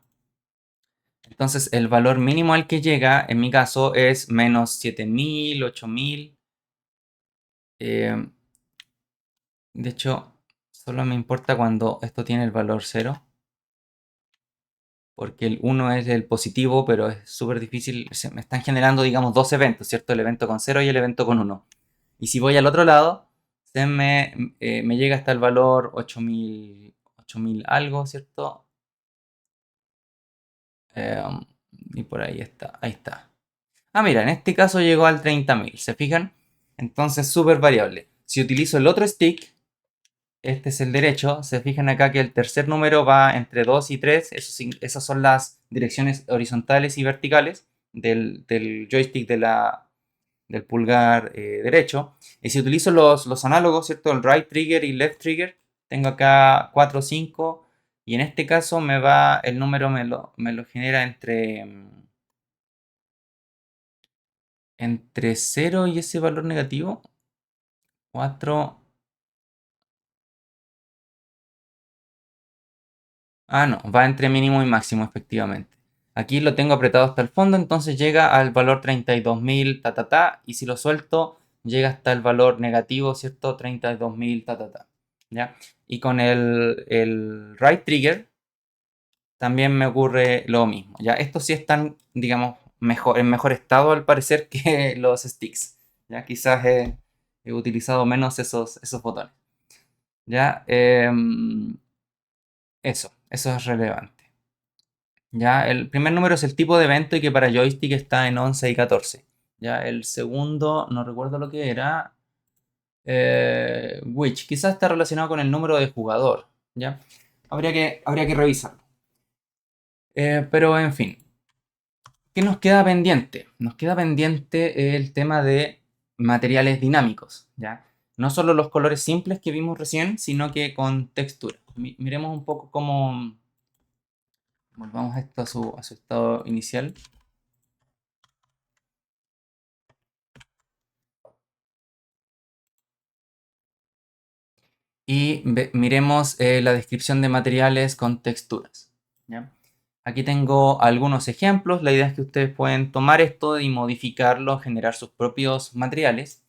Entonces, el valor mínimo al que llega, en mi caso, es menos 7000, 8000. eh, de hecho, solo me importa cuando esto tiene el valor 0. Porque el 1 es el positivo, pero es súper difícil. Se me están generando, digamos, dos eventos, ¿cierto? El evento con 0 y el evento con 1. Y si voy al otro lado, me llega hasta el valor 8000 algo, ¿cierto? Eh, y por ahí está, ahí está. Ah, mira, en este caso llegó al 30.000, ¿se fijan? Entonces, súper variable. Si utilizo el otro stick, este es el derecho. Se fijan acá que el tercer número va entre 2 y 3. Esas son las direcciones horizontales y verticales del joystick del pulgar derecho. Y si utilizo los análogos, ¿cierto? El right trigger y left trigger, tengo acá 4, 5. Y en este caso el número me lo genera entre 0 y ese valor negativo. 4. Ah, no, va entre mínimo y máximo, efectivamente. Aquí lo tengo apretado hasta el fondo, entonces llega al valor 32.000, ta, ta, ta. Y si lo suelto, llega hasta el valor negativo, ¿cierto? 32.000, ta, ta, ta. ¿Ya? Y con el right trigger también me ocurre lo mismo. ¿Ya? Estos sí están, digamos, en mejor estado al parecer que los sticks. ¿Ya? Quizás he utilizado menos esos botones. ¿Ya? Eso es relevante. Ya, el primer número es el tipo de evento y que para joystick está en 11 y 14. Ya, el segundo, no recuerdo lo que era. Which, quizás está relacionado con el número de jugador. Ya, habría que revisarlo. Pero en fin, ¿qué nos queda pendiente? Nos queda pendiente el tema de materiales dinámicos, ¿ya? No solo los colores simples que vimos recién, sino que con textura. Miremos un poco cómo... Volvamos esto a su estado inicial. Y miremos la descripción de materiales con texturas, ¿ya? Aquí tengo algunos ejemplos. La idea es que ustedes pueden tomar esto y modificarlo, generar sus propios materiales.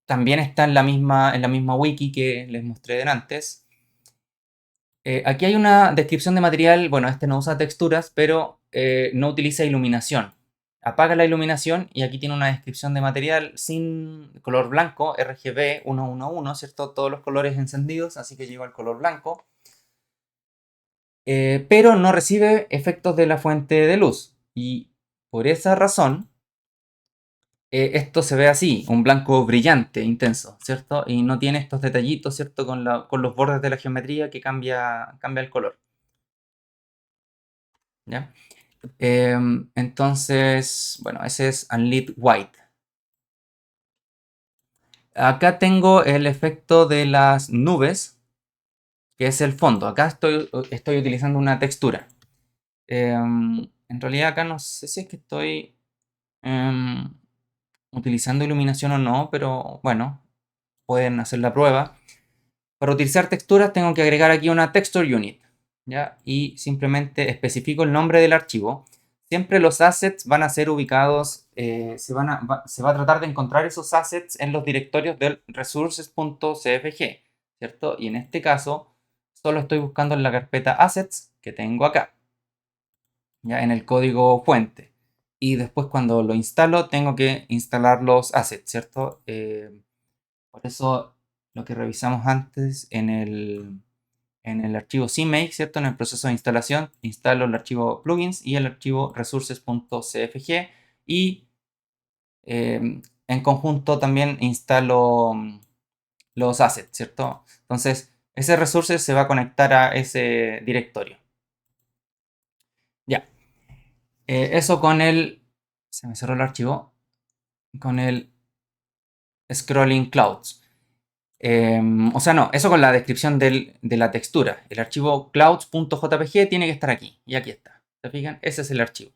También está en la misma wiki que les mostré antes. Aquí hay una descripción de material. Bueno, este no usa texturas, pero no utiliza iluminación. Apaga la iluminación y aquí tiene una descripción de material sin color blanco, RGB 111, ¿cierto? Todos los colores encendidos, así que lleva el color blanco. Pero no recibe efectos de la fuente de luz. Y por esa razón, esto se ve así, un blanco brillante, intenso, ¿cierto? Y no tiene estos detallitos, ¿cierto? Con los bordes de la geometría que cambia el color, ¿ya? Entonces, bueno, ese es Unlit White. Acá tengo el efecto de las nubes, que es el fondo. Acá estoy utilizando una textura. En realidad acá no sé si es que estoy em, utilizando iluminación o no, pero bueno, pueden hacer la prueba. Para utilizar texturas tengo que agregar aquí una texture unit, ¿ya? Y simplemente especifico el nombre del archivo. Siempre los assets van a ser ubicados, se va a tratar de encontrar esos assets en los directorios del resources.cfg, ¿cierto? Y en este caso, solo estoy buscando en la carpeta assets que tengo acá, ya en el código fuente. Y después cuando lo instalo, tengo que instalar los assets, ¿cierto? Por eso lo que revisamos antes en el archivo CMake, ¿cierto? En el proceso de instalación, instalo el archivo plugins y el archivo resources.cfg y en conjunto también instalo los assets, ¿cierto? Entonces, ese resources se va a conectar a ese directorio. Ya. Eso con el... Se me cerró el archivo. Con el Scrolling Clouds. O sea, no, eso con la descripción de la textura. El archivo clouds.jpg tiene que estar aquí. Y aquí está. ¿Se fijan? Ese es el archivo.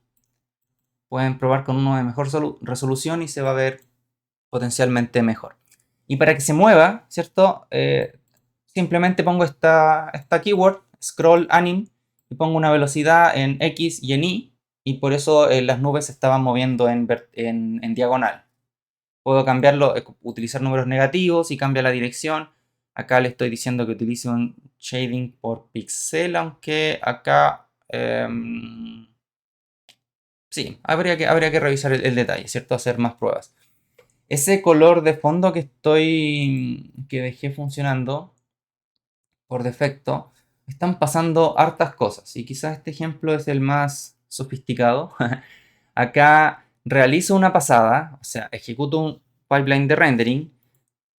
Pueden probar con uno de mejor resolución y se va a ver potencialmente mejor. Y para que se mueva, ¿cierto? Simplemente pongo esta keyword, scroll anim, y pongo una velocidad en X y en Y, y por eso las nubes se estaban moviendo en diagonal. Puedo cambiarlo, utilizar números negativos y cambia la dirección. Acá le estoy diciendo que utilice un shading por pixel, aunque acá sí, habría que revisar el detalle, ¿cierto? Hacer más pruebas. Ese color de fondo que dejé funcionando por defecto, están pasando hartas cosas y quizás este ejemplo es el más sofisticado. Acá realizo una pasada, o sea, ejecuto un pipeline de rendering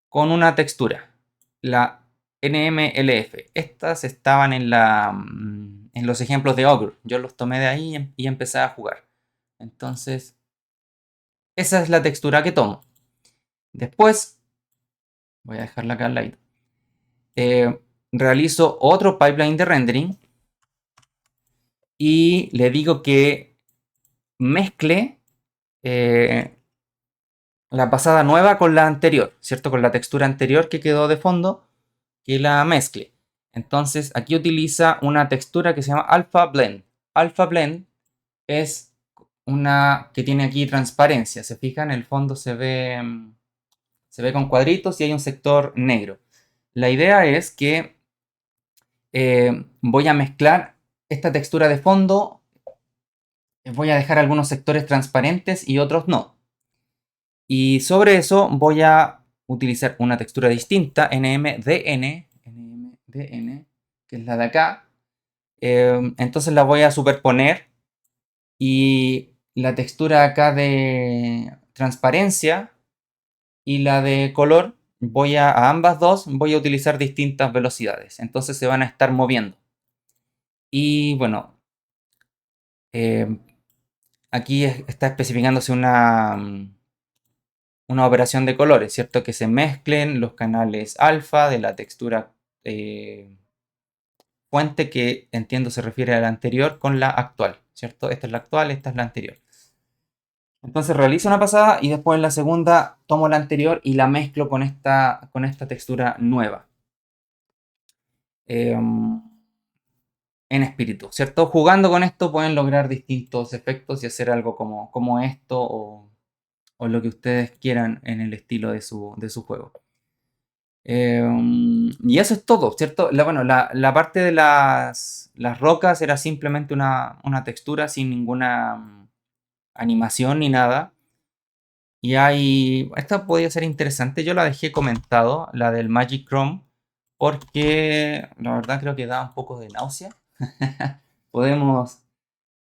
con una textura, la NMLF. Estas estaban en los ejemplos de Ogre. Yo los tomé de ahí y empecé a jugar. Entonces, esa es la textura que tomo. Después, voy a dejarla acá al lado. Realizo otro pipeline de rendering y le digo que mezcle la pasada nueva con la anterior, ¿cierto? Con la textura anterior que quedó de fondo, que la mezcle. Entonces aquí utiliza una textura que se llama Alpha Blend. Alpha Blend es una que tiene aquí transparencia. Se fijan, el fondo se ve con cuadritos y hay un sector negro. La idea es que voy a mezclar esta textura de fondo, voy a dejar algunos sectores transparentes y otros no. Y sobre eso voy a utilizar una textura distinta, NMDN, que es la de acá. Entonces la voy a superponer y la textura acá de transparencia y la de color, a ambas dos voy a utilizar distintas velocidades. Entonces se van a estar moviendo. Y bueno, eh, aquí está especificándose una operación de colores, ¿cierto? Que se mezclen los canales alfa de la textura fuente, que entiendo se refiere a la anterior, con la actual, ¿cierto? Esta es la actual, esta es la anterior. Entonces realizo una pasada y después en la segunda tomo la anterior y la mezclo con esta textura nueva. En espíritu, ¿cierto? Jugando con esto pueden lograr distintos efectos y hacer algo como esto o lo que ustedes quieran en el estilo de su juego. Y eso es todo, ¿cierto? Bueno, la parte de las rocas era simplemente una textura sin ninguna animación ni nada. Y esta podría ser interesante, yo la dejé comentado, la del Magic Chrome, porque la verdad creo que da un poco de náusea. Podemos,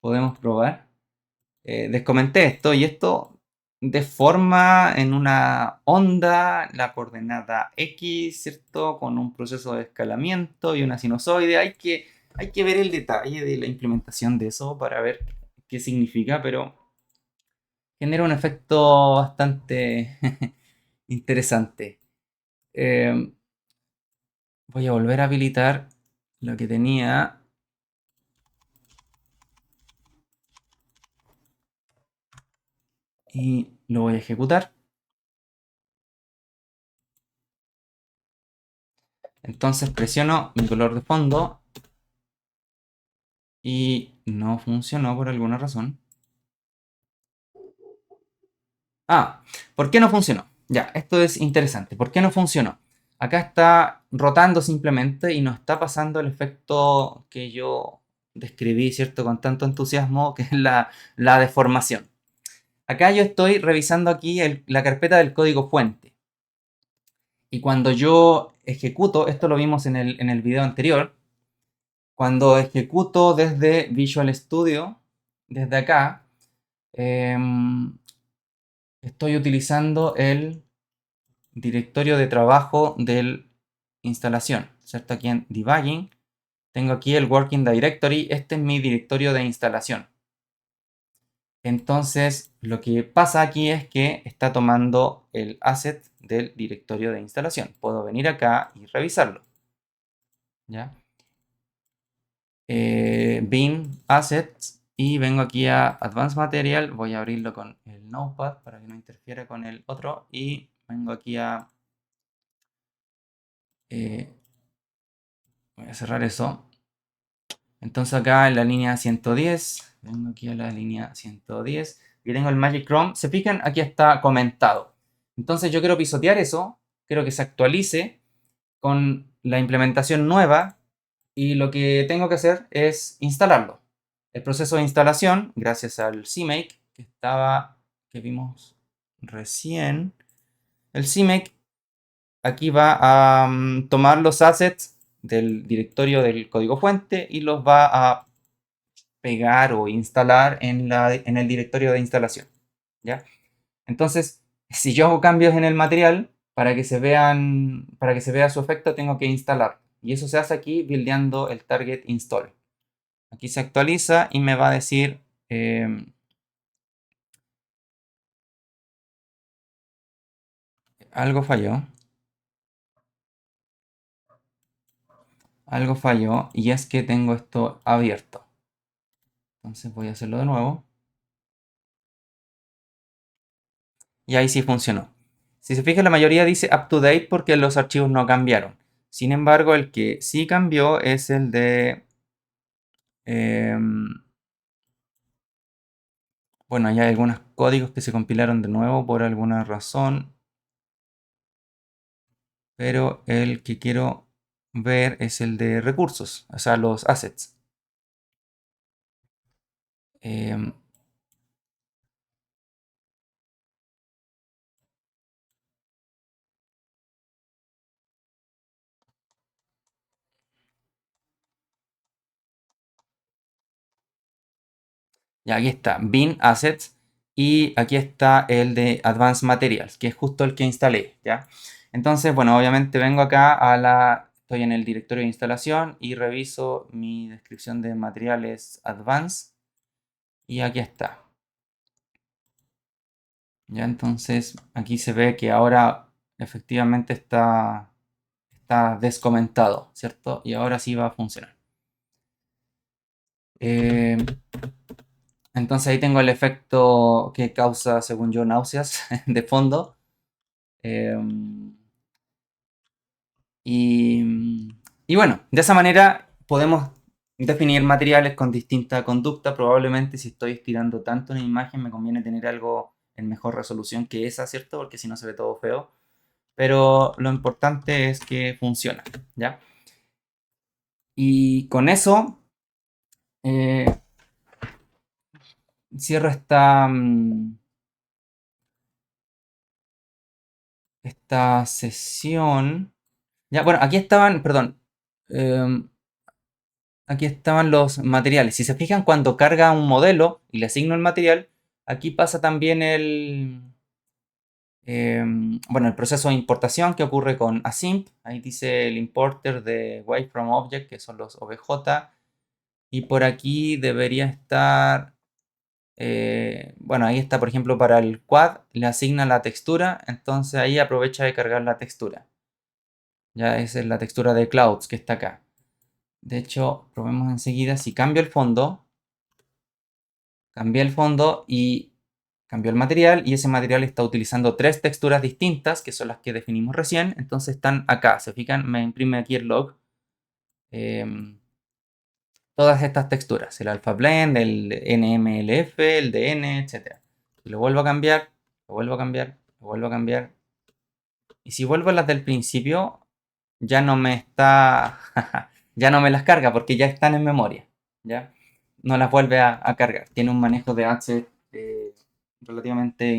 podemos probar. Les comenté esto y esto deforma en una onda la coordenada X, ¿cierto? Con un proceso de escalamiento y una sinusoide. Hay que ver el detalle de la implementación de eso para ver qué significa, pero genera un efecto bastante interesante. Eh, Voy a volver a habilitar lo que tenía y lo voy a ejecutar. Entonces presiono mi color de fondo y no funcionó por alguna razón. Ah, ¿por qué no funcionó? Ya, esto es interesante. ¿Por qué no funcionó? Acá está rotando simplemente y no está pasando el efecto que yo describí, ¿cierto? Con tanto entusiasmo, que es la deformación. Acá yo estoy revisando aquí la carpeta del código fuente. Y cuando yo ejecuto, esto lo vimos en el video anterior, cuando ejecuto desde Visual Studio, desde acá, em, estoy utilizando el directorio de trabajo de instalación, ¿cierto? Aquí en Debugging, tengo aquí el Working Directory, este es mi directorio de instalación. Entonces, lo que pasa aquí es que está tomando el asset del directorio de instalación. Puedo venir acá y revisarlo, ¿ya? Bin Assets y vengo aquí a Advanced Material, voy a abrirlo con el Notepad para que no interfiera con el otro y vengo aquí a... voy a cerrar eso. Entonces acá en la línea 110, vengo aquí a la línea 110 y tengo el Magic Chrome. Se fijan, aquí está comentado. Entonces yo quiero pisotear eso, quiero que se actualice con la implementación nueva y lo que tengo que hacer es instalarlo. El proceso de instalación, gracias al CMake que vimos recién, el CMake aquí va a tomar los assets del directorio del código fuente y los va a pegar o instalar en el directorio de instalación, ¿ya? Entonces, si yo hago cambios en el material, para que se vea su efecto, tengo que instalar. Y eso se hace aquí buildeando el target install. Aquí se actualiza y me va a decir algo falló. Algo falló y es que tengo esto abierto. Entonces voy a hacerlo de nuevo. Y ahí sí funcionó. Si se fija, la mayoría dice up to date porque los archivos no cambiaron. Sin embargo, el que sí cambió es el de... bueno, hay algunos códigos que se compilaron de nuevo por alguna razón. Pero el que quiero ver es el de recursos, o sea, los assets. Em, y aquí está, bin assets. Y aquí está el de Advanced Materials, que es justo el que instalé, ¿ya? Entonces, bueno, obviamente vengo acá a la estoy en el directorio de instalación y reviso mi descripción de materiales Advanced y aquí está. Ya entonces aquí se ve que ahora efectivamente está descomentado, ¿cierto? Y ahora sí va a funcionar. Eh, entonces ahí tengo el efecto que causa, según yo, náuseas de fondo. Eh, y bueno, de esa manera podemos definir materiales con distinta conducta. Probablemente si estoy estirando tanto una imagen me conviene tener algo en mejor resolución que esa, ¿cierto? Porque si no se ve todo feo. Pero lo importante es que funciona, ¿ya? Y con eso eh, cierro esta sesión. Ya, bueno, aquí estaban, perdón, em, aquí estaban los materiales. Si se fijan, cuando carga un modelo y le asigno el material, aquí pasa también bueno, el proceso de importación que ocurre con Asimp. Ahí dice el importer de WaveFromObject, que son los OBJ. Y por aquí debería estar, bueno, ahí está, por ejemplo, para el quad, le asigna la textura, entonces ahí aprovecha de cargar la textura. Ya esa es la textura de Clouds que está acá. De hecho, probemos enseguida si cambio el fondo. Cambié el fondo y cambió el material y ese material está utilizando tres texturas distintas que son las que definimos recién. Entonces están acá, se fijan, me imprime aquí el log. Todas estas texturas, el Alpha Blend, el NMLF, el DN, etc. Y lo vuelvo a cambiar, lo vuelvo a cambiar, lo vuelvo a cambiar. Y si vuelvo a las del principio, ya no me está, ya no me las carga porque ya están en memoria, ¿ya? No las vuelve a cargar. Tiene un manejo de asset relativamente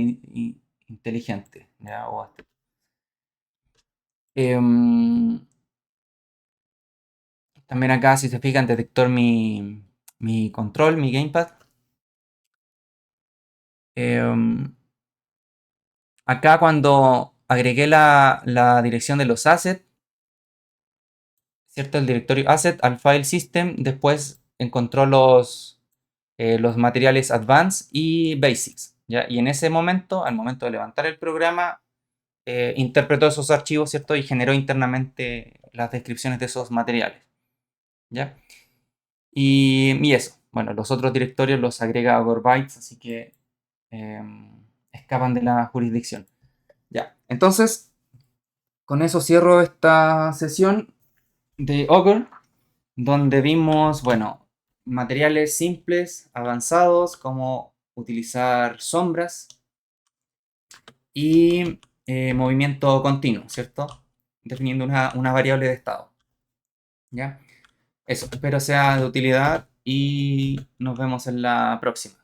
inteligente, ¿ya? Em, también acá, si se fijan, detector mi control, mi gamepad. Em, Acá cuando agregué la dirección de los assets, ¿cierto? El directorio asset al file system, después encontró los materiales advanced y basics, ¿ya? Y en ese momento, al momento de levantar el programa, interpretó esos archivos, ¿cierto? Y generó internamente las descripciones de esos materiales, ¿ya? Y eso, bueno, los otros directorios los agrega a Bytes, así que escapan de la jurisdicción. Ya, entonces, con eso cierro esta sesión de Ogre, donde vimos, bueno, materiales simples, avanzados, como utilizar sombras y movimiento continuo, ¿cierto? Definiendo una variable de estado. ¿Ya? Eso, espero sea de utilidad y nos vemos en la próxima.